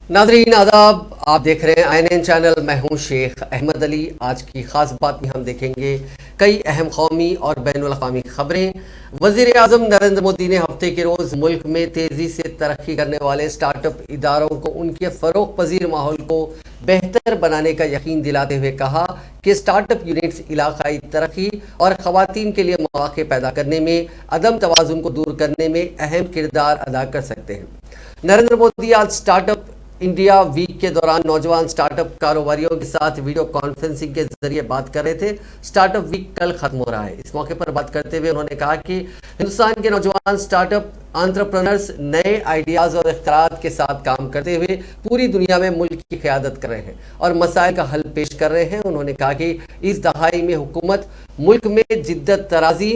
नाज़रीन आदाब, आप देख रहे हैं INN चैनल। मैं हूं शेख अहमद अली। आज की खास बात में हम देखेंगे कई अहम कौमी और बैनुल-अक़वामी खबरें। वज़ीर आज़म नरेंद्र मोदी ने हफ्ते के रोज़ मुल्क में तेज़ी से तरक्की करने वाले स्टार्टअप इदारों को उनके फ़रोग़ पज़ीर माहौल को बेहतर बनाने का यकीन दिलाते हुए कहा कि स्टार्टअप यूनिट्स इलाक़ाई तरक्की और ख़वातीन के लिए मौक़े पैदा करने में, अदम तवाज़ुन को दूर करने में अहम किरदार अदा कर सकते हैं। नरेंद्र मोदी आज स्टार्टअप इंडिया वीक के दौरान नौजवान स्टार्टअप कारोबारियों के साथ वीडियो कॉन्फ्रेंसिंग के जरिए बात कर रहे थे। स्टार्टअप वीक कल खत्म हो रहा है। इस मौके पर बात करते हुए उन्होंने कहा कि हिंदुस्तान के नौजवान स्टार्टअप एंटरप्रेन्योर्स नए आइडियाज़ और इख्तिरात के साथ काम करते हुए पूरी दुनिया में मुल्क की क़यादत कर रहे हैं और मसाइल का हल पेश कर रहे हैं। उन्होंने कहा कि इस दहाई में हुकूमत मुल्क में जिद्दत तराजी,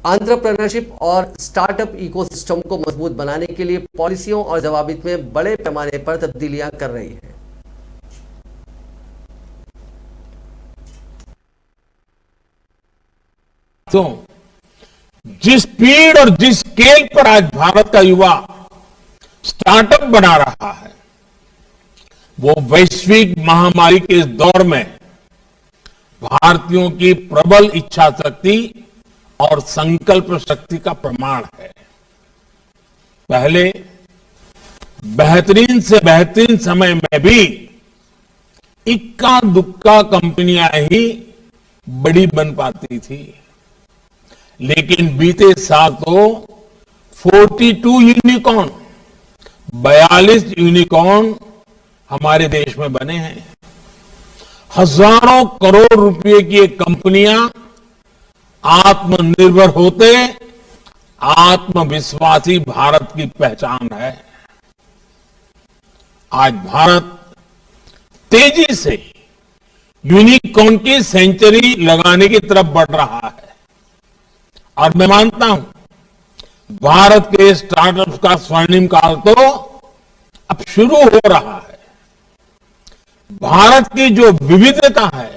एंटरप्रेन्योरशिप और स्टार्टअप इकोसिस्टम को मजबूत बनाने के लिए पॉलिसियों और ज़वाबित में बड़े पैमाने पर तब्दीलियां कर रही है। तो जिस स्पीड और जिस स्केल पर आज भारत का युवा स्टार्टअप बना रहा है, वो वैश्विक महामारी के इस दौर में भारतीयों की प्रबल इच्छा शक्ति और संकल्प शक्ति का प्रमाण है। पहले बेहतरीन से बेहतरीन समय में भी इक्का दुक्का कंपनियां ही बड़ी बन पाती थी, लेकिन बीते साल तो 42 यूनिकॉर्न 42 यूनिकॉर्न हमारे देश में बने हैं। हजारों करोड़ रुपए की ये कंपनियां आत्मनिर्भर होते आत्मविश्वासी भारत की पहचान है। आज भारत तेजी से यूनिकॉर्न की सेंचुरी लगाने की तरफ बढ़ रहा है और मैं मानता हूं भारत के स्टार्टअप्स का स्वर्णिम काल तो अब शुरू हो रहा है। भारत की जो विविधता है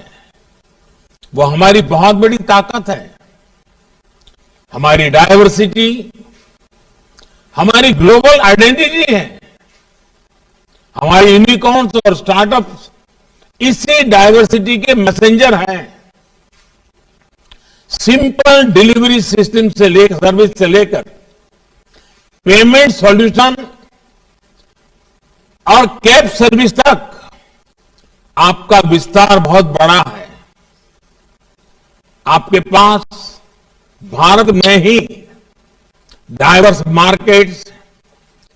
वो हमारी बहुत बड़ी ताकत है। हमारी डायवर्सिटी हमारी ग्लोबल आइडेंटिटी है। हमारे यूनिकॉर्न्स और स्टार्टअप्स इसी डायवर्सिटी के मैसेंजर हैं। सिंपल डिलीवरी सिस्टम से लेकर सर्विस से लेकर पेमेंट सॉल्यूशन और कैब सर्विस तक आपका विस्तार बहुत बड़ा है। आपके पास भारत में ही डाइवर्स मार्केट्स,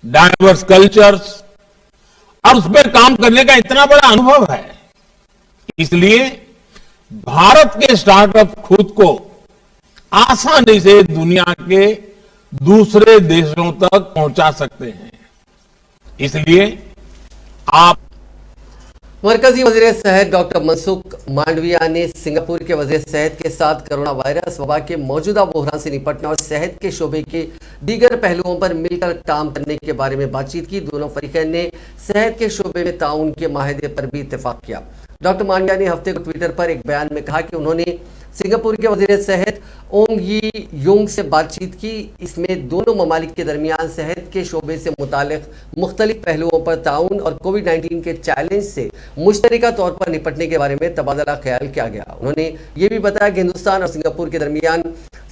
डाइवर्स कल्चर्स और उस पर काम करने का इतना बड़ा अनुभव है। इसलिए भारत के स्टार्टअप खुद को आसानी से दुनिया के दूसरे देशों तक पहुंचा सकते हैं। इसलिए आप मरकजी वज़ीर सेहत डॉक्टर मनसुख मांडविया ने सिंगापुर के वज़ीर सेहत के साथ कोरोना वायरस वबा के मौजूदा बहरान से निपटने और सेहत के शोबे के दीगर पहलुओं पर मिलकर काम करने के बारे में बातचीत की। दोनों फरीकैन ने सेहत के शोबे में ताउन के माहिदे पर भी इत्तेफाक किया। डॉक्टर मांडविया ने हफ्ते को ट्विटर पर एक बयान में कहा कि उन्होंने सिंगापुर के वज़ीर सेहत ओंग यी युंग से बातचीत की। इसमें दोनों ममालिक के दरमियान सेहत के शोबे से मुतालिक मुख्तलिफ पहलुओं पर ताउन और कोविड-19 के चैलेंज से मुश्तरका तौर पर निपटने के बारे में तबादला ख्याल किया गया। उन्होंने ये भी बताया कि हिंदुस्तान और सिंगापुर के दरमियान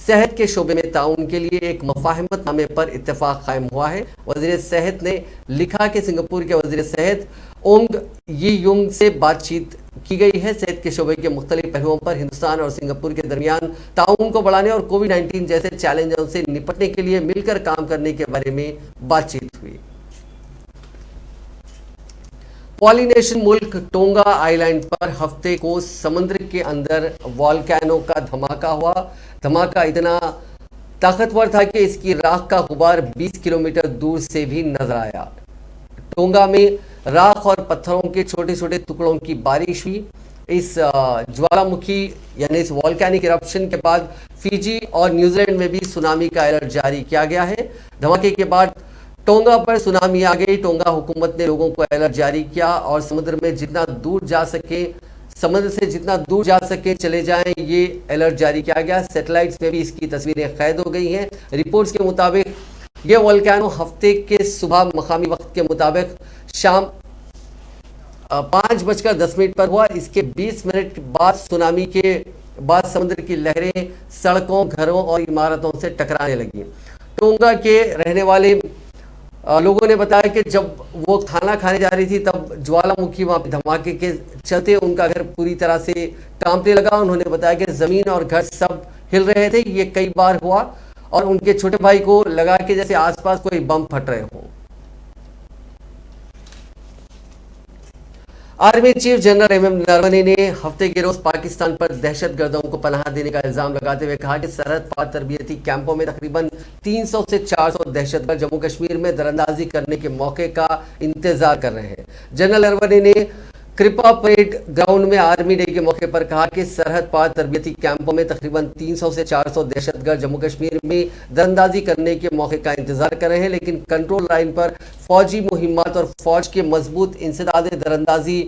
सेहत के शोबे में ताउन के लिए एक मुफाहमत नामे पर इत्तेफाक कायम हुआ है। वज़ीर सेहत ने लिखा कि सिंगापुर के वज़ीर सेहत ओंग यी युंग से बातचीत की गई है। सेहत के शोबे के मुख्तलिफ पहलुओं पर हिंदुस्तान और सिंगापुर के दरमियान ताउन को बढ़ाने और कोविड-19 जैसे चैलेंजों से निपटने के लिए मिलकर काम करने के बारे में बातचीत हुई। पॉलिनेशियन मुल्क टोंगा आइलैंड पर हफ्ते को समुद्र के अंदर वॉल्केनो का धमाका हुआ। धमाका इतना ताकतवर था कि इसकी राख का गुबार 20 किलोमीटर दूर से भी नजर आया। टोंगा में राख और पत्थरों के छोटे छोटे टुकड़ों की बारिश हुई। इस ज्वालामुखी यानी इस वॉल्केनिक इरप्शन के बाद फिजी और न्यूजीलैंड में भी सुनामी का अलर्ट जारी किया गया है। धमाके के बाद टोंगा पर सुनामी आ गई। टोंगा हुकूमत ने लोगों को अलर्ट जारी किया और समुद्र से जितना दूर जा सके चले जाएं, ये अलर्ट जारी किया गया। सैटेलाइट्स में भी इसकी तस्वीरें कैद हो गई हैं। रिपोर्ट्स के मुताबिक ये वोल्केनो हफ्ते के सुबह मकामी वक्त के मुताबिक शाम 5:10 पर हुआ। इसके 20 मिनट बाद सुनामी के बाद समुद्र की लहरें सड़कों, घरों और इमारतों से टकराने लगी। टोंगा के रहने वाले लोगों ने बताया कि जब वो खाना खाने जा रही थी तब ज्वालामुखी वहां धमाके के चलते उनका घर पूरी तरह से कांपने लगा। उन्होंने बताया कि जमीन और घर सब हिल रहे थे। ये कई बार हुआ और उनके छोटे भाई को लगा कि जैसे आसपास कोई बम फट रहे हों। Army chief general MM Naravane ने हफ्ते के रोज पाकिस्तान पर दहशतगर्दों को पनाह देने का इल्जाम लगाते हुए कहा कि सरहद पार तरबियती कैंपों में तकरीबन 300 से 400 दहशतगर्द जम्मू कश्मीर में दरअंदाजी करने के मौके का इंतजार कर रहे हैं। जनरल नरवणे ने कृपा परेड ग्राउंड में आर्मी डे के मौके पर कहा कि सरहद पार तरबियती कैंपों में तकरीबन 300 से 400 दहशतगर्द जम्मू कश्मीर में दरअंदाजी करने के मौके का इंतजार कर रहे हैं, लेकिन कंट्रोल लाइन पर फौजी मुहिम्मत और फौज के मजबूत इंसदाद दरअंदाजी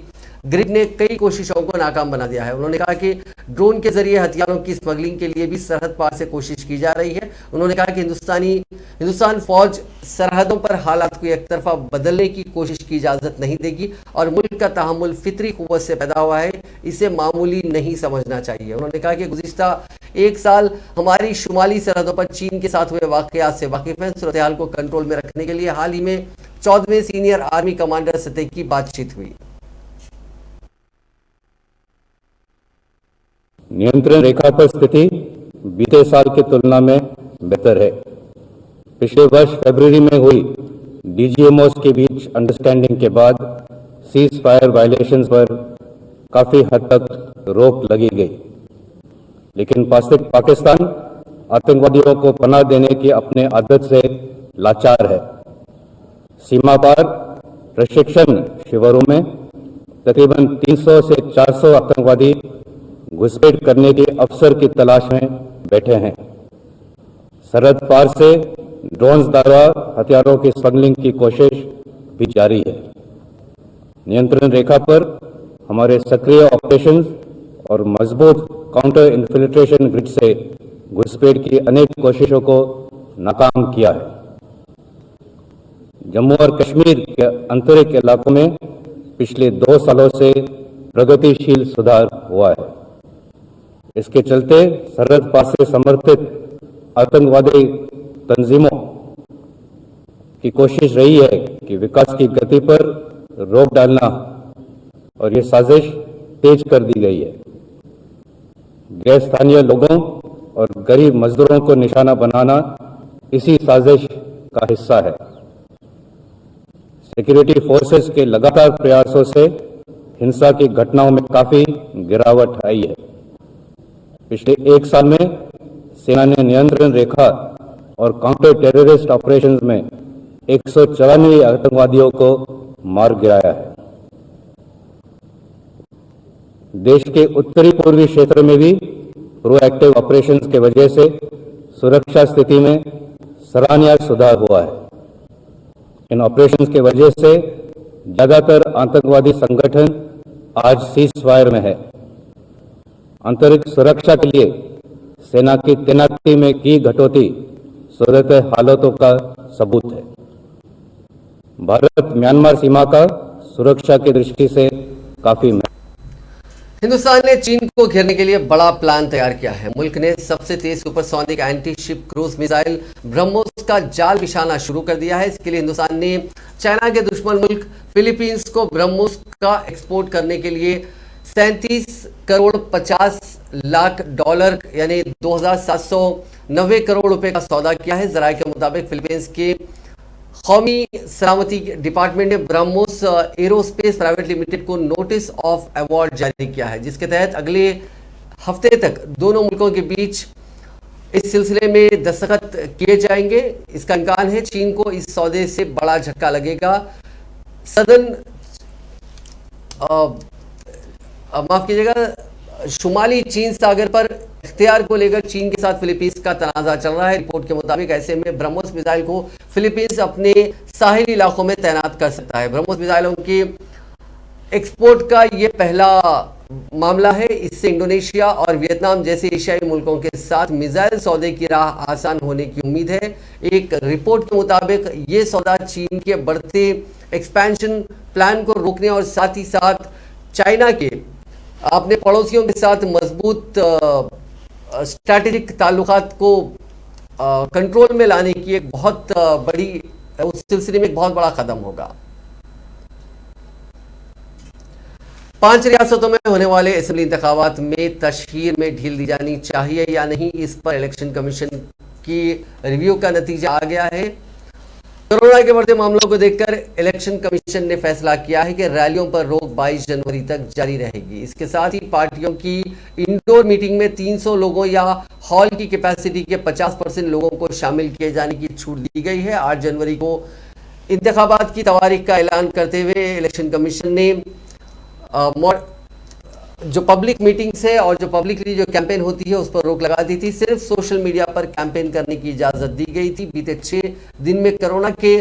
ग्रिड ने कई कोशिशों को नाकाम बना दिया है। उन्होंने कहा कि ड्रोन के जरिए हथियारों की स्मगलिंग के लिए भी सरहद पार से कोशिश की जा रही है। उन्होंने कहा कि हिंदुस्तान फौज सरहदों पर हालात को एक तरफा बदलने की कोशिश की इजाजत नहीं देगी और मुल्क का तहम्मुल फितरी कुव्वत से पैदा हुआ है, इसे मामूली नहीं समझना चाहिए। उन्होंने कहा कि गुज़िश्ता एक साल हमारी शुमाली सरहदों पर चीन के साथ हुए वाकयात से वाकिफ हैं। सूरत हाल को कंट्रोल में रखने के लिए हाल ही में 14वें सीनियर आर्मी कमांडर सतह की बातचीत हुई। नियंत्रण रेखा पर स्थिति बीते साल की तुलना में बेहतर है। पिछले वर्ष फरवरी में हुई डीजीएमओस के बीच अंडरस्टैंडिंग के बाद सीज फायर वायलेशंस पर काफी हद तक रोक लगी गई, लेकिन पाकिस्तान आतंकवादियों को पनाह देने की अपने आदत से लाचार है। सीमा पार प्रशिक्षण शिविरों में तकरीबन 300 से 400 आतंकवादी घुसपैठ करने के अवसर की तलाश में बैठे हैं। सरहद पार से ड्रोन्स द्वारा हथियारों की स्मगलिंग की कोशिश भी जारी है। नियंत्रण रेखा पर हमारे सक्रिय ऑपरेशंस और मजबूत काउंटर इन्फिल्ट्रेशन ग्रिड से घुसपैठ की अनेक कोशिशों को नाकाम किया है। जम्मू और कश्मीर के आंतरिक इलाकों में पिछले 2 सालों से प्रगतिशील सुधार हुआ है। इसके चलते सरहद पार से समर्थित आतंकवादी तंजीमों की कोशिश रही है कि विकास की गति पर रोक डालना, और ये साजिश तेज कर दी गई है। गैर स्थानीय लोगों और गरीब मजदूरों को निशाना बनाना इसी साजिश का हिस्सा है। सिक्योरिटी फोर्सेस के लगातार प्रयासों से हिंसा की घटनाओं में काफी गिरावट आई है। पिछले 1 साल में सेना ने नियंत्रण रेखा और काउंटर टेररिस्ट ऑपरेशंस में 194 आतंकवादियों को मार गिराया है। देश के उत्तरी पूर्वी क्षेत्र में भी प्रोएक्टिव ऑपरेशंस के वजह से सुरक्षा स्थिति में सराहनीय सुधार हुआ है। इन ऑपरेशंस के वजह से ज्यादातर आतंकवादी संगठन आज सीज फायर में है। आंतरिक सुरक्षा के लिए सेना की तैनाती में की कटौती सूरत हालातों का सबूत है। भारत म्यांमार सीमा का सुरक्षा की दृष्टि से काफी हिंदुस्तान ने चीन को घेरने के लिए बड़ा प्लान तैयार किया है। मुल्क ने सबसे तेज supersonic anti ship cruise missile BrahMos का जाल बिछाना शुरू कर दिया है। इसके लिए हिंदुस्तान ने चाइना के दुश्मन मुल्क फिलीपींस को ब्रह्मोस का एक्सपोर्ट करने के लिए 37 करोड़ 50 लाख डॉलर यानी 2,790 करोड़ रुपए का सौदा किया है। जराये के मुताबिक फिलीपींस के कौमी सलामती डिपार्टमेंट ने ब्रह्मोस एरोस्पेस प्राइवेट लिमिटेड को नोटिस ऑफ अवार्ड जारी किया है, जिसके तहत अगले हफ्ते तक दोनों मुल्कों के बीच इस सिलसिले में दस्तखत किए जाएंगे। इसका इम्कान है चीन को इस सौदे से बड़ा झटका लगेगा। सदन माफ कीजिएगा, शुमाली चीन सागर पर इख्तियार को लेकर चीन के साथ फिलीपींस का तनाजा चल रहा है। रिपोर्ट के मुताबिक ऐसे में ब्रह्मोस मिसाइल को फिलीपींस अपने साहिली इलाकों में तैनात कर सकता है। ब्रह्मोस मिसाइलों की एक्सपोर्ट का ये पहला मामला है। इससे इंडोनेशिया और वियतनाम जैसे एशियाई मुल्कों के साथ मिसाइल सौदे की राह आसान होने की उम्मीद है। एक रिपोर्ट के मुताबिक ये सौदा चीन के बढ़ते एक्सपेंशन प्लान को रोकने और साथ ही साथ चाइना के अपने पड़ोसियों के साथ मजबूत स्ट्रैटेजिक ताल्लुकात को कंट्रोल में लाने की एक बहुत बड़ी, उस सिलसिले में एक बहुत बड़ा कदम होगा। 5 रियासतों में होने वाले असेंबली इंतखाबात में तशहीर में ढील दी जानी चाहिए या नहीं, इस पर इलेक्शन कमीशन की रिव्यू का नतीजा आ गया है। कोरोना के बढ़ते मामलों को देखकर इलेक्शन कमीशन ने फैसला किया है कि रैलियों पर रोक 22 जनवरी तक जारी रहेगी। इसके साथ ही पार्टियों की इंडोर मीटिंग में 300 लोगों या हॉल की कैपेसिटी के 50% लोगों को शामिल किए जाने की छूट दी गई है। 8 जनवरी को इंतखाबात की तारीख का ऐलान करते हुए इलेक्शन कमीशन ने जो पब्लिक मीटिंग्स है और जो पब्लिकली जो कैंपेन होती है उस पर रोक लगा दी थी। सिर्फ सोशल मीडिया पर कैंपेन करने की इजाजत दी गई थी। बीते 6 दिन में कोरोना के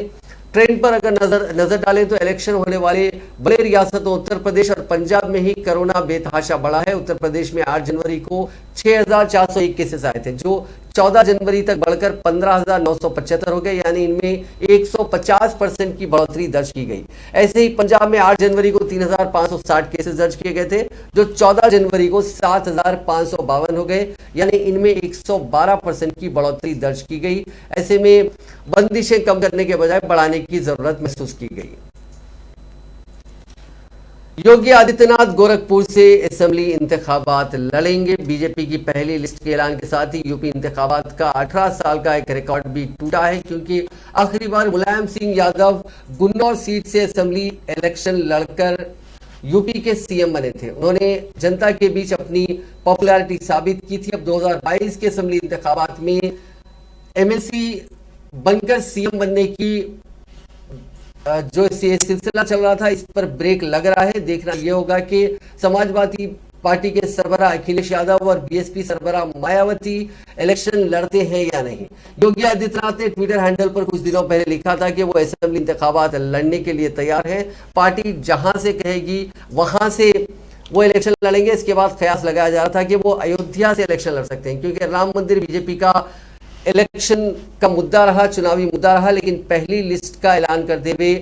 ट्रेंड पर अगर नजर डालें तो इलेक्शन होने वाले बड़े रियासतों उत्तर प्रदेश और पंजाब में ही कोरोना बेतहाशा बढ़ा है। उत्तर प्रदेश में 8 जनवरी को 6,401 केसेस आए थे, जो 14 जनवरी तक बढ़कर 15,975 हो गए, यानी इनमें 150% की बढ़ोतरी दर्ज की गई। ऐसे ही पंजाब में 8 जनवरी को 3,560 केसेस दर्ज किए गए थे, जो 14 जनवरी को 7,552 हो गए, यानी इनमें 112% की बढ़ोतरी दर्ज की गई। ऐसे में बंदिशें कम करने के बजाय बढ़ाने की जरूरत महसूस की गई। योगी आदित्यनाथ गोरखपुर से असेंबली इंतखाबात लड़ेंगे। बीजेपी की पहली लिस्ट के ऐलान के साथ ही यूपी इंतखाबात का 18 साल का एक रिकॉर्ड भी टूटा है, क्योंकि आखिरी बार मुलायम सिंह यादव गुन्नौर सीट से असेंबली इलेक्शन लड़कर यूपी के सीएम बने थे। उन्होंने जनता के बीच अपनी पॉपुलैरिटी साबित की थी। अब 2022 के असेंबली इंतखाबात में एमएलसी बनकर सीएम बनने की जो सिलसिला चल रहा था, इस पर ब्रेक लग रहा है। देखना यह होगा कि समाजवादी पार्टी के सरबराह अखिलेश यादव और बीएसपी सरबराह मायावती इलेक्शन लड़ते हैं या नहीं। योगी आदित्यनाथ ने ट्विटर हैंडल पर कुछ दिनों पहले लिखा था कि वो असेंबली इंतखाबात लड़ने के लिए तैयार है। पार्टी जहां से कहेगी वहां से वो इलेक्शन लड़ेंगे। इसके बाद कयास लगाया जा रहा था कि वो अयोध्या से इलेक्शन लड़ सकते हैं, क्योंकि राम मंदिर बीजेपी का इलेक्शन का मुद्दा रहा, चुनावी मुद्दा रहा। लेकिन पहली लिस्ट का ऐलान करते हुए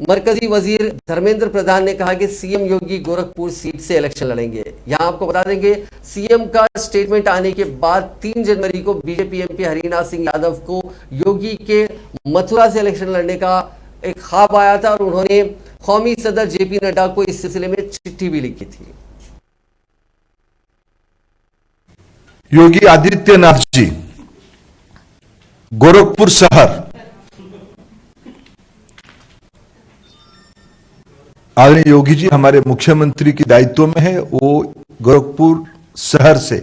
मरकजी वजीर धर्मेंद्र प्रधान ने कहा कि सीएम योगी गोरखपुर सीट से इलेक्शन लड़ेंगे। यहां आपको बता देंगे, सीएम का स्टेटमेंट आने के बाद 3 जनवरी को बीजेपी एमपी हरिनाथ सिंह यादव को योगी के मथुरा से इलेक्शन लड़ने का एक ख्वाब आया था और उन्होंने कौमी सदर जेपी नड्डा को इस सिलसिले में चिट्ठी भी लिखी थी। योगी आदित्यनाथ जी गोरखपुर शहर, आदरणीय योगी जी हमारे मुख्यमंत्री की दायित्व में है। वो गोरखपुर शहर से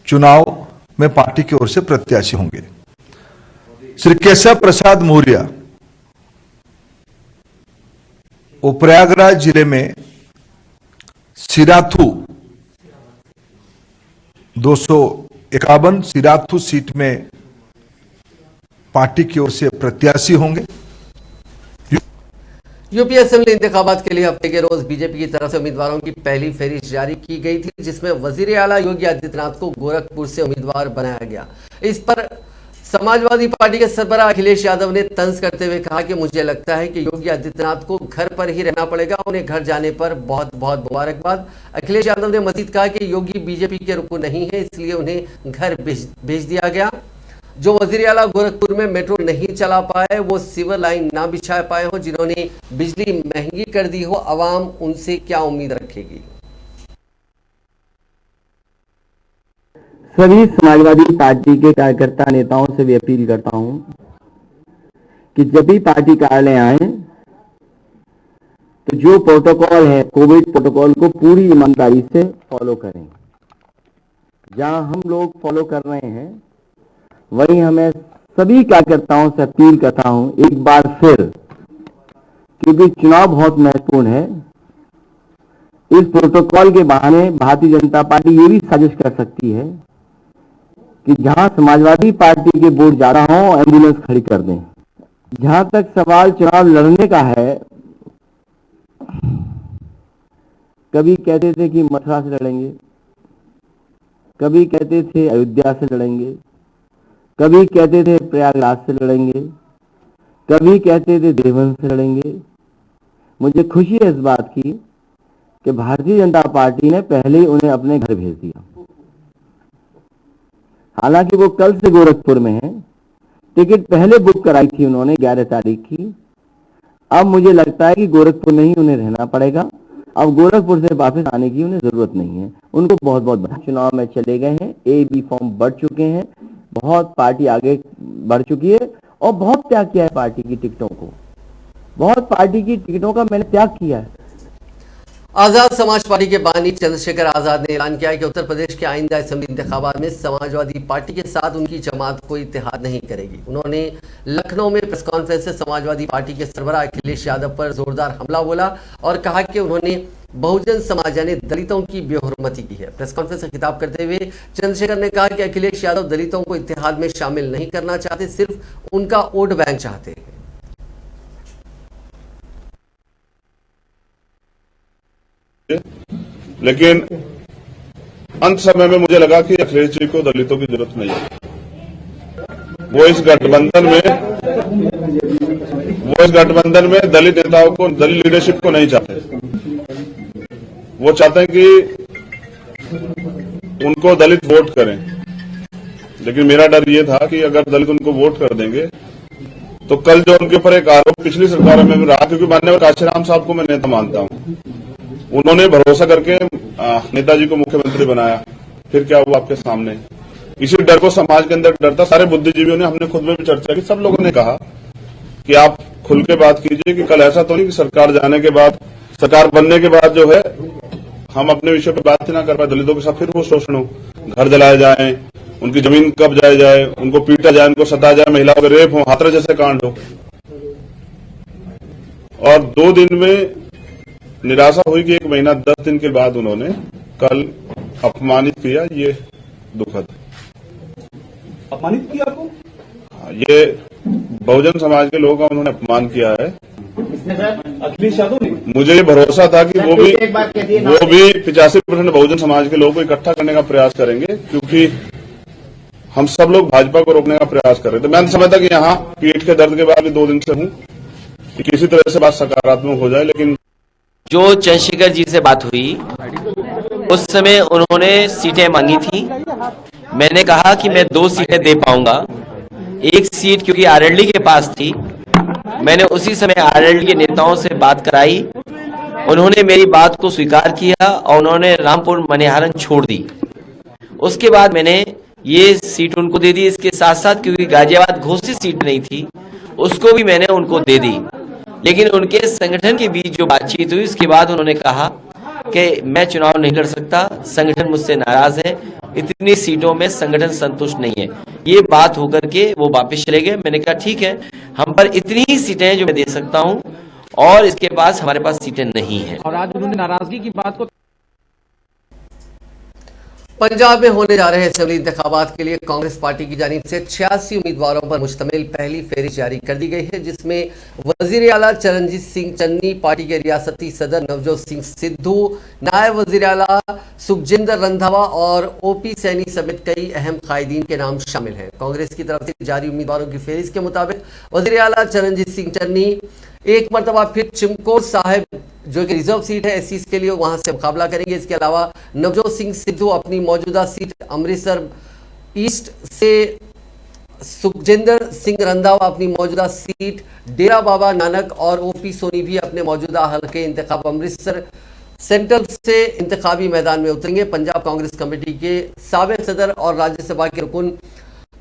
चुनाव में पार्टी की ओर से प्रत्याशी होंगे। श्री केशव प्रसाद मौर्य वो प्रयागराज जिले में सिराथू 251 सिराथू सीट में पार्टी की ओर से प्रत्याशी होंगे। यूपी असेंबली इंतखाबात के लिए हफ्ते के रोज बीजेपी की तरफ से उम्मीदवारों की पहली फहरिस्त जारी की गई थी, जिसमें वजीर आला योगी आदित्यनाथ को गोरखपुर से उम्मीदवार बनाया गया। इस पर समाजवादी पार्टी के सरबराह अखिलेश यादव ने तंज करते हुए कहा कि मुझे लगता है कि योगी आदित्यनाथ को घर पर ही रहना पड़ेगा, उन्हें घर जाने पर बहुत बहुत मुबारकबाद। अखिलेश यादव ने मजीद कहा कि योगी बीजेपी के रुकन नहीं है, इसलिए उन्हें घर भेज दिया गया। जो वजीर आला गोरखपुर में मेट्रो नहीं चला पाए, वो सिवर लाइन ना बिछा पाए हो, जिन्होंने बिजली महंगी कर दी हो, आवाम उनसे क्या उम्मीद रखेगी। सभी समाजवादी पार्टी के कार्यकर्ता नेताओं से भी अपील करता हूं कि जब भी पार्टी कार्यालय आए तो जो प्रोटोकॉल है, कोविड प्रोटोकॉल को पूरी ईमानदारी से फॉलो करें। जहां हम लोग फॉलो कर रहे हैं वहीं हमें सभी कार्यकर्ताओं से अपील करता हूं एक बार फिर, क्योंकि चुनाव बहुत महत्वपूर्ण है। इस प्रोटोकॉल के बहाने भारतीय जनता पार्टी ये भी साजिश कर सकती है कि जहां समाजवादी पार्टी के वोट ज्यादा हो, एम्बुलेंस खड़ी कर दें। जहां तक सवाल चुनाव लड़ने का है, कभी कहते थे कि मथुरा से लड़ेंगे, कभी कहते थे अयोध्या से लड़ेंगे, कभी कहते थे प्रयागराज से लड़ेंगे, कभी कहते थे देवबंद से लड़ेंगे। मुझे खुशी है इस बात की कि भारतीय जनता पार्टी ने पहले ही उन्हें अपने घर भेज दिया। हालांकि वो कल से गोरखपुर में है, टिकट पहले बुक कराई थी उन्होंने 11 तारीख की। अब मुझे लगता है कि गोरखपुर में ही उन्हें रहना पड़ेगा। अब गोरखपुर से वापस आने की उन्हें जरूरत नहीं है। उनको बहुत बहुत बधाई। चुनाव में चले गए हैं, ए बी फॉर्म बढ़ चुके हैं, बहुत पार्टी आगे बढ़ चुकी है और बहुत त्याग किया है पार्टी की टिकटों को। बहुत पार्टी की टिकटों का मैंने त्याग किया है। आजाद समाज पार्टी के बानी चंद्रशेखर आजाद ने ऐलान किया है कि उत्तर प्रदेश के आइंदा असेंबली इंतखाबात में समाजवादी पार्टी के साथ उनकी जमात कोई इत्तेहाद नहीं करेगी। उन्होंने लखनऊ में प्रेस कॉन्फ्रेंस से समाजवादी पार्टी के सरबराह अखिलेश यादव पर जोरदार हमला बोला और कहा कि उन्होंने बहुजन समाज यानी दलितों की बेहुरमती की है। प्रेस कॉन्फ्रेंस से खिताब करते हुए चंद्रशेखर ने कहा कि अखिलेश यादव दलितों को इत्तेहाद में शामिल नहीं करना चाहते, सिर्फ उनका वोट बैंक चाहते हैं। लेकिन अंत समय में मुझे लगा कि अखिलेश जी को दलितों की जरूरत नहीं है। वो इस गठबंधन में दलित नेताओं को, दलित लीडरशिप को नहीं चाहते। वो चाहते हैं कि उनको दलित वोट करें। लेकिन मेरा डर ये था कि अगर दलित उनको वोट कर देंगे तो कल जो उनके ऊपर एक आरोप पिछली सरकारों में भी रहा, क्योंकि माननीय काशीराम साहब को मैं नेता मानता हूं, उन्होंने भरोसा करके नेताजी को मुख्यमंत्री बनाया, फिर क्या हुआ आपके सामने। इसी डर को समाज के अंदर डर था। सारे बुद्धिजीवियों ने, हमने खुद में भी चर्चा की, सब लोगों ने कहा कि आप खुल के बात कीजिए कि कल ऐसा तो नहीं कि सरकार जाने के बाद, सरकार बनने के बाद जो है हम अपने विषय पर बात ही ना कर पाए, दलितों के साथ फिर वो शोषण हो, घर जलाए जाए, उनकी जमीन कब्जाए जाए, उनको पीटा जाए, उनको सताया जाए, महिलाओं के रेप हो, हाथरस जैसे कांड हो। और 2 दिन में निराशा हुई कि 1 महीना 10 दिन के बाद उन्होंने कल अपमानित किया। ये दुखद। अपमानित किया आपको? ये बहुजन समाज के लोगों का उन्होंने अपमान किया है। किसने सर? अखिलेश यादव ने? मुझे ये भरोसा था कि वो भी 85% बहुजन समाज के लोगों को इकट्ठा करने का प्रयास करेंगे, क्योंकि हम सब लोग भाजपा को रोकने का प्रयास कर रहे थे। मैंने समझा कि यहाँ पीठ के दर्द के बाद भी 2 दिन से हूँ कि किसी तरह से बात सकारात्मक हो जाए। लेकिन जो चंद्रशेखर जी से बात हुई उस समय उन्होंने सीटें मांगी थी। मैंने कहा कि मैं 2 सीटें दे पाऊंगा। 1 सीट क्योंकि आरएलडी के पास थी, मैंने उसी समय आरएलडी के नेताओं से बात कराई। उन्होंने मेरी बात को स्वीकार किया और उन्होंने रामपुर मनिहारन छोड़ दी। उसके बाद मैंने ये सीट उनको दे दी। इसके साथ साथ क्योंकि गाजियाबाद घोषित सीट नहीं थी, उसको भी मैंने उनको दे दी। लेकिन उनके संगठन के बीच जो बातचीत हुई, उसके बाद उन्होंने कहा कि मैं चुनाव नहीं लड़ सकता, संगठन मुझसे नाराज है, इतनी सीटों में संगठन संतुष्ट नहीं है। ये बात होकर के वो वापस चले गए। मैंने कहा ठीक है, हम पर इतनी ही सीटें हैं जो मैं दे सकता हूं और इसके पास हमारे पास सीटें नहीं हैं। और आज उन्होंने नाराजगी की बात को पंजाब में होने जा रहे असेंबली इंतखाबात के लिए कांग्रेस पार्टी की जानिब से 86 उम्मीदवारों पर मुश्तमिल पहली फेहरिस्त जारी कर दी गई है, जिसमें वजीर आला चरणजीत सिंह चन्नी, पार्टी के रियासती सदर नवजोत सिंह सिद्धू, नायब वजीर आला सुखजिंदर रंधावा और ओपी सैनी समेत कई अहम कायदीन के नाम शामिल हैं। कांग्रेस की तरफ से जारी उम्मीदवारों की फेहरिस्त के मुताबिक वजीर आला चरणजीत सिंह चन्नी एक मरतबा फिर चिमकोट साहिब जो कि रिजर्व सीट है एससीज के लिए, वहां से मुकाबला करेंगे। इसके अलावा नवजोत सिंह सिद्धू अपनी मौजूदा सीट अमृतसर ईस्ट से, सुखजिंदर सिंह रंधावा अपनी मौजूदा सीट डेरा बाबा नानक और ओपी सोनी भी अपने मौजूदा हल्के इंतखाब अमृतसर सेंट्रल से इंतखाबी मैदान में उतरेंगे। पंजाब कांग्रेस कमेटी के साबिक सदर और राज्यसभा के रुकन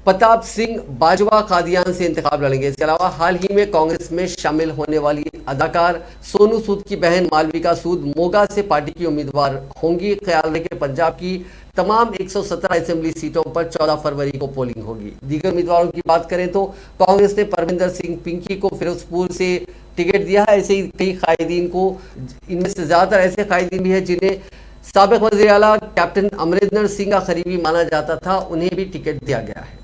प्रताप सिंह बाजवा कादियान से इंतखाब लड़ेंगे। इसके अलावा हाल ही में कांग्रेस में शामिल होने वाली अदाकार सोनू सूद की बहन मालविका सूद मोगा से पार्टी की उम्मीदवार होंगी। ख्याल रहे कि पंजाब की तमाम 117 असेंबली सीटों पर 14 फरवरी को पोलिंग होगी। दीगर उम्मीदवारों की बात करें तो कांग्रेस ने परमिंदर सिंह पिंकी को फिरोजपुर से टिकट दिया है। ऐसे ही कई कायदीन को, इनमें से ज्यादातर ऐसे कायदीन भी है जिन्हें साबिक वज़ीर आला कैप्टन अमरिंदर सिंह का करीबी माना जाता था, उन्हें भी टिकट दिया गया है।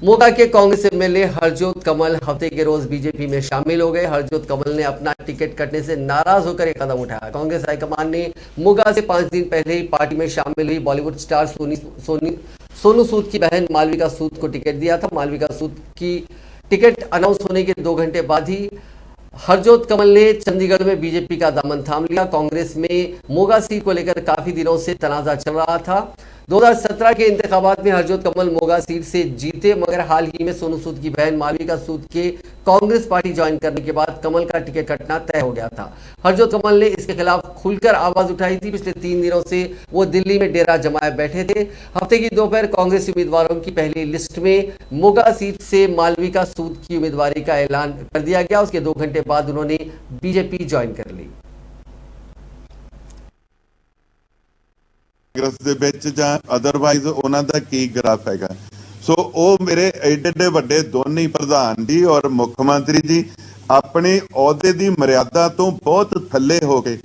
मोगा के कांग्रेस एमएलए हरजोत कमल हफ्ते के रोज बीजेपी में शामिल हो गए। हरजोत कमल ने अपना टिकट कटने से नाराज होकर एक कदम उठाया। कांग्रेस हाईकमान ने मोगा से 5 दिन पहले ही पार्टी में शामिल हुई बॉलीवुड स्टार सोनू सूद की बहन मालविका सूद को टिकट दिया था। मालविका सूद की टिकट अनाउंस होने के 2 घंटे बाद ही हरजोत कमल ने चंडीगढ़ में बीजेपी का दामन थाम लिया। कांग्रेस में मोगा सीट को लेकर काफी दिनों से तनाजा चल रहा था। 2017 के इंतखाबात में हरजोत कमल मोगा सीट से जीते, मगर हाल ही में सोनू सूद की बहन मालविका सूद के कांग्रेस पार्टी ज्वाइन करने के बाद कमल का टिकट कटना तय हो गया था। हरजोत कमल ने इसके खिलाफ खुलकर आवाज उठाई थी। पिछले 3 दिनों से वो दिल्ली में डेरा जमाए बैठे थे। हफ्ते की दोपहर कांग्रेस उम्मीदवारों की पहली लिस्ट में मोगा सीट से मालविका सूद की उम्मीदवारी का ऐलान कर दिया गया। उसके 2 घंटे बाद उन्होंने बीजेपी ज्वाइन कर ली। ਕਾਂਗਰਸ ਦੇ ਵਿੱਚ ਜਾਂ ਅਦਰਵਾਈਜ਼ ਉਹਨਾਂ ਦਾ ਕੀ ਗ੍ਰਾਫ ਹੈਗਾ। ਸੋ ਉਹ ਮੇਰੇ ਐਡੇ ਵੱਡੇ ਦੋਨੇ ਪ੍ਰਧਾਨ ਜੀ ਔਰ ਮੁੱਖ ਮੰਤਰੀ ਜੀ ਆਪਣੇ ਅਹੁਦੇ ਦੀ ਮਰਿਆਦਾ ਤੋਂ ਬਹੁਤ ਥੱਲੇ ਹੋ ਕੇ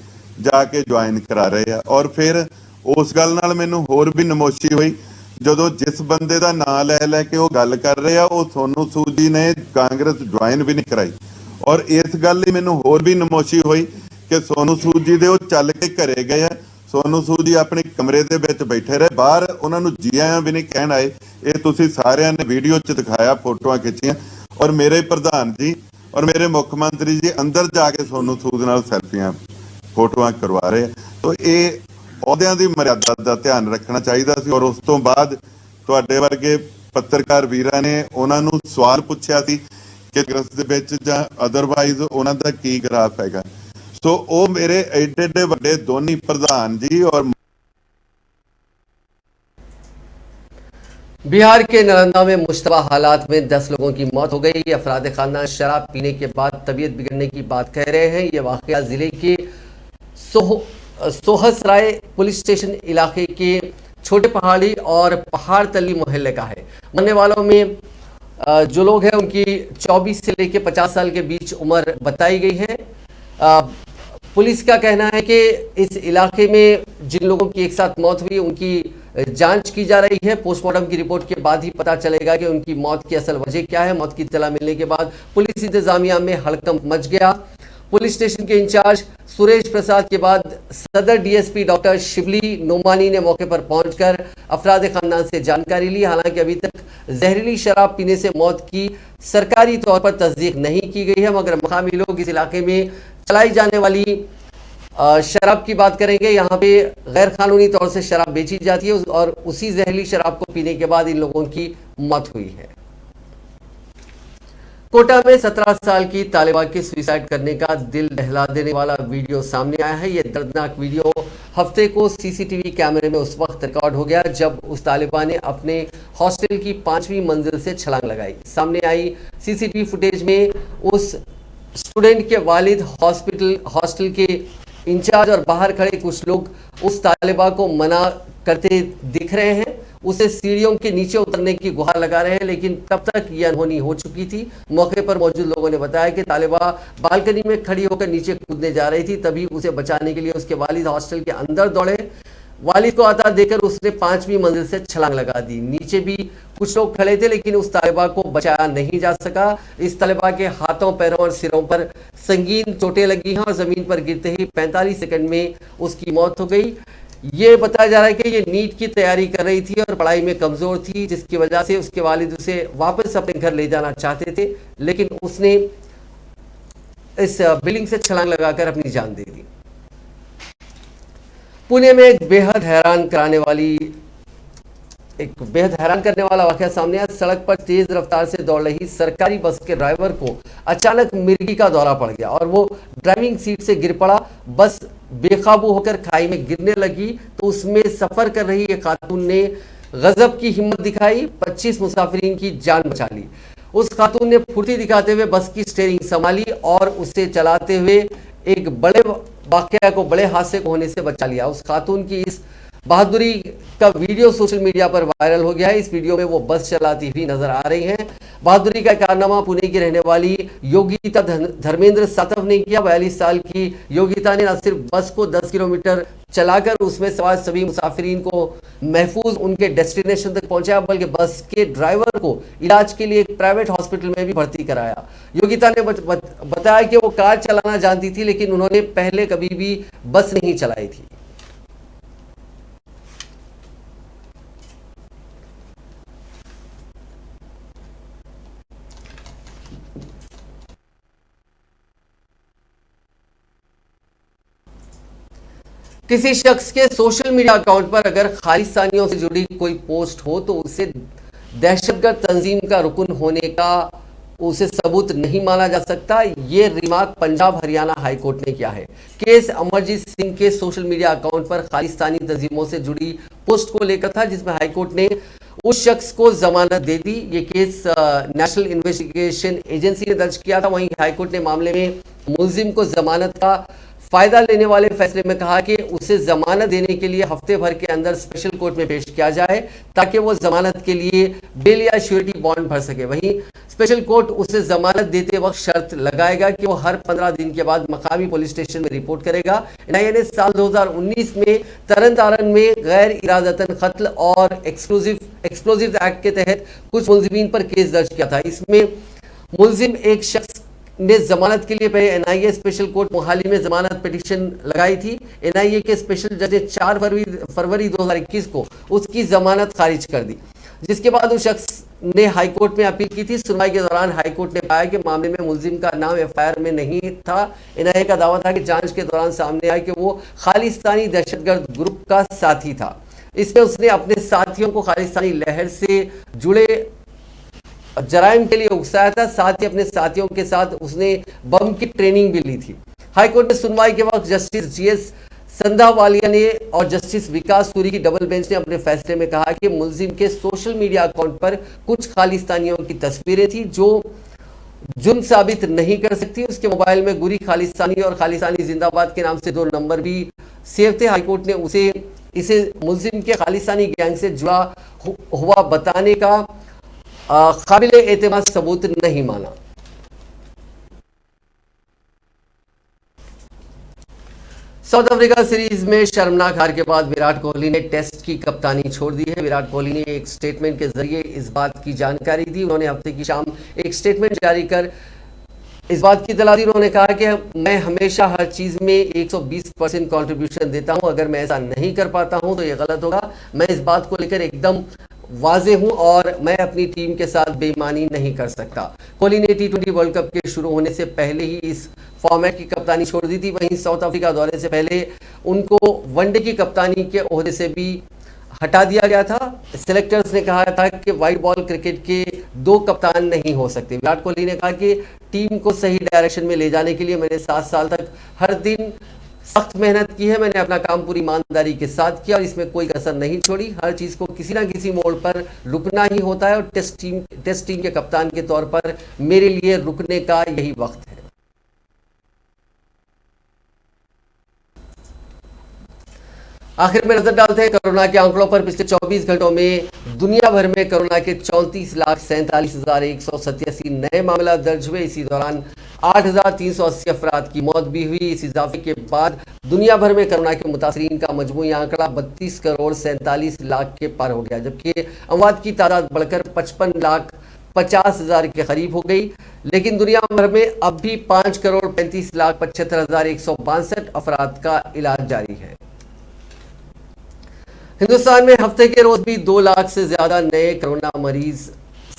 ਜਾ ਕੇ ਜੁਆਇਨ ਕਰਾ ਰਹੇ ਆ। ਔਰ ਫਿਰ ਉਸ ਗੱਲ ਨਾਲ ਮੈਨੂੰ ਹੋਰ ਵੀ ਨਮੋਸ਼ੀ ਹੋਈ ਜਦੋਂ ਜਿਸ ਬੰਦੇ ਦਾ ਨਾਂ ਲੈ ਕੇ ਉਹ ਗੱਲ ਕਰ ਰਹੇ ਆ ਉਹ ਸੋਨੂ ਸੂਦ ਜੀ ਨੇ ਕਾਂਗਰਸ ਜੁਆਇਨ ਵੀ ਨਹੀਂ ਕਰਾਈ। ਔਰ ਇਸ ਗੱਲ ਲਈ ਮੈਨੂੰ ਹੋਰ ਵੀ ਨਮੋਸ਼ੀ ਹੋਈ ਕਿ ਸੋਨੂ ਸੂਦ ਜੀ ਦੇ ਉਹ ਚੱਲ ਕੇ ਘਰੇ ਗਏ ਆ। ਸੋਨੂ ਸੂਦ ਜੀ ਆਪਣੇ ਕਮਰੇ ਦੇ ਵਿੱਚ ਬੈਠੇ ਰਹੇ, ਬਾਹਰ ਉਹਨਾਂ ਨੂੰ ਜੀ ਆਇਆਂ ਵੀ ਨਹੀਂ ਕਹਿਣ ਆਏ। ਇਹ ਤੁਸੀਂ ਸਾਰਿਆਂ ਨੇ ਵੀਡੀਓ 'ਚ ਦਿਖਾਇਆ, ਫੋਟੋਆਂ ਖਿੱਚੀਆਂ। ਔਰ ਮੇਰੇ ਪ੍ਰਧਾਨ ਜੀ ਔਰ ਮੇਰੇ ਮੁੱਖ ਮੰਤਰੀ ਜੀ ਅੰਦਰ ਜਾ ਕੇ ਸੋਨੂ ਸੂਦ ਨਾਲ ਸੈਲਫੀਆਂ ਫੋਟੋਆਂ ਕਰਵਾ ਰਹੇ। ਤਾਂ ਇਹ ਅਹੁਦਿਆਂ ਦੀ ਮਰਿਆਦਾ ਦਾ ਧਿਆਨ ਰੱਖਣਾ ਚਾਹੀਦਾ ਸੀ। ਔਰ ਉਸ ਤੋਂ ਬਾਅਦ ਤੁਹਾਡੇ ਵਰਗੇ ਪੱਤਰਕਾਰ ਵੀਰਾਂ ਨੇ ਉਹਨਾਂ ਨੂੰ ਸਵਾਲ ਪੁੱਛਿਆ ਸੀ ਕਿ ਕਾਂਗਰਸ ਦੇ ਵਿੱਚ ਜਾਂ ਅਦਰਵਾਈਜ਼ ਉਹਨਾਂ ਦਾ ਕੀ ਗ੍ਰਾਫ ਹੈਗਾ। ਸੋ ਉਹ ਮੇਰੇ ਐਡੇ ਵੱਡੇ ਦੋਨੇ प्रधान जी और बिहार के नालंदा में मुश्तबा हालात में 10 लोगों की मौत हो गई। अफराद खानदान शराब पीने के बाद तबीयत बिगड़ने की बात कह रहे हैं। ये वाकया जिले के सोहसराय पुलिस स्टेशन इलाके के छोटे पहाड़ी और पहाड़ तली मोहल्ले का है। मरने वालों में जो लोग हैं उनकी 24 से लेकर 50 साल के बीच उम्र बताई गई है। पुलिस का कहना है कि इस इलाके में जिन लोगों की एक साथ मौत हुई उनकी जांच की जा रही है। पोस्टमार्टम की रिपोर्ट के बाद ही पता चलेगा कि उनकी मौत की असल वजह क्या है। मौत की इत्तला मिलने के बाद पुलिस इंतजामिया में हड़कंप मच गया। पुलिस स्टेशन के इंचार्ज सुरेश प्रसाद के बाद सदर डीएसपी डॉक्टर शिवली नोमानी ने मौके पर पहुंचकर अफराद खानदान से जानकारी ली। हालांकि अभी तक जहरीली शराब पीने से मौत की सरकारी तौर पर तस्दीक नहीं की गई है, मगर मकामी लोग इस इलाके में चलाई जाने वाली शराब की बात करेंगे। यहाँ पे गैर कानूनी तौर से शराब बेची जाती है और उसी जहरीली शराब को पीने के बाद इन लोगों की मौत हुई है। कोटा में 17 साल की तालिबा के सुसाइड करने का दिल दहला देने वाला वीडियो सामने आया है। यह दर्दनाक वीडियो हफ्ते को सीसीटीवी कैमरे में उस वक्त रिकॉर्ड हो गया जब उस तालिबा ने अपने हॉस्टल की 5वीं मंजिल से छलांग लगाई। सामने आई सीसीटीवी फुटेज में उस स्टूडेंट के वालिद, हॉस्टल के इंचार्ज और बाहर खड़े कुछ लोग उस तालिबा को मना करते दिख रहे हैं। उसे सीढ़ियों के नीचे उतरने की गुहार लगा रहे हैं, लेकिन तब तक यह अनहोनी हो चुकी थी। मौके पर मौजूद लोगों ने बताया कि तालिबा बालकनी में खड़ी होकर नीचे कूदने जा रही थी, तभी उसे बचाने के लिए उसके वालिद हॉस्टल के अंदर दौड़े। वालिद को आता देखकर उसने 5वीं मंजिल से छलांग लगा दी। नीचे भी कुछ लोग खड़े थे, लेकिन उस तालिबा को बचाया नहीं जा सका। इस तालिबा के हाथों, पैरों और सिरों पर संगीन चोटें लगी हैं और जमीन पर गिरते ही 45 सेकंड में उसकी मौत हो गई। ये बताया जा रहा है कि ये नीट की तैयारी कर रही थी और पढ़ाई में कमजोर थी, जिसकी वजह से उसके वालिद उसे वापस अपने घर ले जाना चाहते थे, लेकिन उसने इस बिल्डिंग से छलांग लगाकर अपनी जान दे दी। पुणे में एक बेहद हैरान करने वाला वाकया सामने आया। सड़क पर तेज रफ्तार से दौड़ रही सरकारी बस के ड्राइवर को अचानक मिर्गी का दौरा पड़ गया और वो ड्राइविंग सीट से गिर पड़ा। बस बेकाबू होकर खाई में गिरने लगी तो उसमें सफर कर रही एक खातून ने गजब की हिम्मत दिखाई, 25 मुसाफिरीन की जान बचा ली। उस खातून ने फुर्ती दिखाते हुए बस की स्टीयरिंग संभाली और उसे चलाते हुए एक बड़े वाकया को, बड़े हादसे को होने से बचा लिया। उस खातून की इस बहादुरी का वीडियो सोशल मीडिया पर वायरल हो गया है। इस वीडियो में वो बस चलाती हुई नजर आ रही हैं। बहादुरी का कारनामा पुणे की रहने वाली योगिता धर्मेंद्र सातव ने किया। 42 साल की योगिता ने न सिर्फ बस को 10 किलोमीटर चलाकर उसमें सवार सभी मुसाफिरीन को महफूज उनके डेस्टिनेशन तक पहुंचाया, बल्कि बस के ड्राइवर को इलाज के लिए एक प्राइवेट हॉस्पिटल में भी भर्ती कराया। योगिता ने बताया कि वो कार चलाना जानती थी, लेकिन उन्होंने पहले कभी भी बस नहीं चलाई थी। किसी शख्स के सोशल मीडिया अकाउंट पर अगर खालिस्तानियों से जुड़ी कोई पोस्ट हो तो उसे दहशतगर्द तंजीम का रुकन होने का उसे सबूत नहीं माना जा सकता। ये रिमार्क पंजाब हरियाणा हाईकोर्ट ने किया है। केस अमरजीत सिंह के सोशल मीडिया अकाउंट पर खालिस्तानी तंजीमों से जुड़ी पोस्ट को लेकर था, जिसमें हाईकोर्ट ने उस शख्स को जमानत दे दी। ये केस नेशनल इन्वेस्टिगेशन एजेंसी ने दर्ज किया था। वहीं हाईकोर्ट ने मामले में मुलजिम को जमानत का फायदा लेने वाले फैसले में कहा कि उसे जमानत देने के लिए हफ्ते भर के अंदर स्पेशल कोर्ट में पेश किया जाए ताकि वो जमानत के लिए बेल या श्योरिटी बॉन्ड भर सके। वहीं स्पेशल कोर्ट उसे जमानत देते वक्त शर्त लगाएगा कि वो हर 15 दिन के बाद मकामी पुलिस स्टेशन में रिपोर्ट करेगा। एनआईए ने साल 2019 में तरन तारण में गैर इरादतन कत्ल और एक्सप्लोजिव एक्ट के तहत कुछ मुलजिमीन पर केस दर्ज किया था। इसमें मुलजिम एक शख्स ने जमानत के लिए पहले एनआईए स्पेशल कोर्ट मोहाली में जमानत पिटीशन लगाई थी। एनआईए के स्पेशल जज ने 4 फरवरी 2021 को उसकी जमानत खारिज कर दी, जिसके बाद उस शख्स ने हाईकोर्ट में अपील की थी। सुनवाई के दौरान हाईकोर्ट ने पाया कि मामले में मुलजिम का नाम एफआईआर में नहीं था। एनआईए का दावा था कि जांच के दौरान सामने आया कि वो खालिस्तानी दहशतगर्द ग्रुप का साथी था। इसमें उसने अपने साथियों को खालिस्तानी लहर से जुड़े जराइम के लिए उकसाया था। साथ ही अपने साथियों के साथ उसने बम की ट्रेनिंग भी ली थी। हाईकोर्ट ने सुनवाई के वक्त जस्टिस जीएस संधावालिया ने और जस्टिस विकास सूरी की डबल बेंच ने अपने फैसले में कहा कि मुलजिम के सोशल मीडिया अकाउंट पर कुछ खालिस्तानियों की तस्वीरें थी जो जुर्म साबित नहीं कर सकती। उसके मोबाइल में गुरी खालिस्तानी और खालिस्तानी जिंदाबाद के नाम से 2 नंबर भी सेव थे। हाईकोर्ट ने इसे मुलजिम के खालिस्तानी गैंग से जुड़ा हुआ बताने का काबिले एतमाद सबूत नहीं माना। साउथ अफ्रीका सीरीज में शर्मनाक हार के बाद विराट कोहली ने टेस्ट की कप्तानी छोड़ दी है। विराट कोहली ने एक स्टेटमेंट के जरिए इस बात की जानकारी दी। उन्होंने हफ्ते की शाम एक स्टेटमेंट जारी कर इस बात की इत्तला दी। उन्होंने कहा कि मैं हमेशा हर चीज में 120% कंट्रीब्यूशन देता हूं। अगर मैं ऐसा नहीं कर पाता हूं तो यह गलत होगा। मैं इस बात को लेकर एकदम वाजे हूं और मैं अपनी टीम के साथ बेईमानी नहीं कर सकता। कोहली ने T20 वर्ल्ड कप के शुरू होने से पहले ही इस फॉर्मेट की कप्तानी छोड़ दी थी। वहीं साउथ अफ्रीका दौरे से पहले उनको वनडे की कप्तानी के ओहदे से भी हटा दिया गया था। सिलेक्टर्स ने कहा था कि वाइट बॉल क्रिकेट के 2 कप्तान नहीं हो सकते। विराट कोहली ने कहा कि टीम को सही डायरेक्शन में ले जाने के लिए मैंने 7 साल तक हर दिन सख्त मेहनत की है। मैंने अपना काम पूरी ईमानदारी के साथ किया और इसमें कोई कसर नहीं छोड़ी। हर चीज को किसी ना किसी मोड़ पर रुकना ही होता है और टेस्ट टीम के कप्तान के तौर पर मेरे लिए रुकने का यही वक्त है। आखिर में नजर डालते हैं कोरोना के आंकड़ों पर। पिछले 24 घंटों में दुनिया भर में कोरोना के 34,47,187 नए मामला दर्ज हुए। इसी दौरान 8,380 अफराद की मौत भी हुई। इस इजाफे के बाद दुनिया भर में कोरोना के मुतासरीन का मजमूई आंकड़ा 32,47,00,000 के पार हो गया, जबकि अमवात की तादाद बढ़कर 55,50,000 के करीब हो गई। लेकिन दुनिया भर में अब भी 5,35,75,162 अफराद का इलाज जारी है। हिंदुस्तान में हफ्ते के रोज भी 2 लाख से ज्यादा नए कोरोना मरीज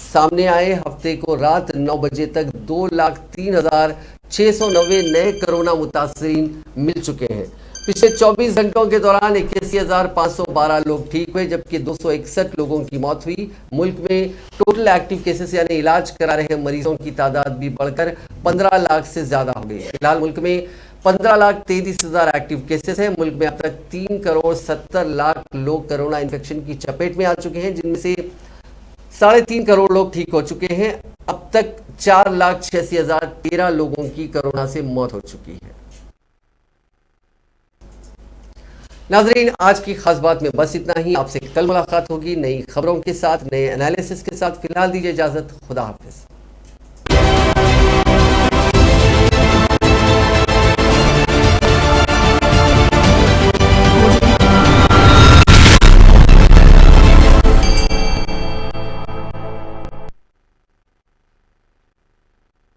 सामने आए। हफ्ते को रात 9 बजे तक 2,03,690 नए कोरोना मुतासरीन मिल चुके हैं। पिछले 24 घंटों के दौरान 81,512 लोग ठीक हुए, जबकि 261 लोगों की मौत हुई। मुल्क में टोटल एक्टिव केसेस यानी इलाज करा रहे मरीजों की तादाद भी बढ़कर 15 लाख से ज्यादा हो गई। फिलहाल मुल्क में 15,33,000 एक्टिव केसेस हैं। मुल्क में अब तक 3,70,00,000 लोग कोरोना इन्फेक्शन की चपेट में आ चुके हैं, जिनमें से 3.5 करोड़ लोग ठीक हो चुके हैं। अब तक 4,86,013 लोगों की कोरोना से मौत हो चुकी है। नाजरीन, आज की खास बात में बस इतना ही। आपसे कल मुलाकात होगी नई खबरों के साथ, नए एनालिसिस के साथ। फिलहाल दीजिए इजाजत। खुदा हाफिज।